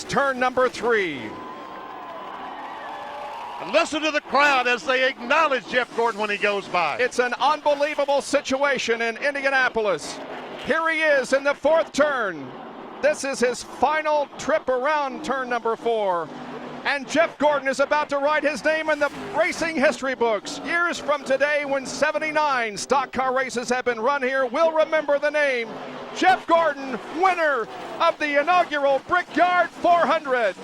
Turn number 3. And listen to the crowd as they acknowledge Jeff Gordon when he goes by. It's an unbelievable situation in Indianapolis. Here he is in the 4th turn. This is his final trip around turn number 4. And Jeff Gordon is about to write his name in the racing history books. Years from today, when 79 stock car races have been run here, we'll remember the name Jeff Gordon, winner of the inaugural Brickyard 400.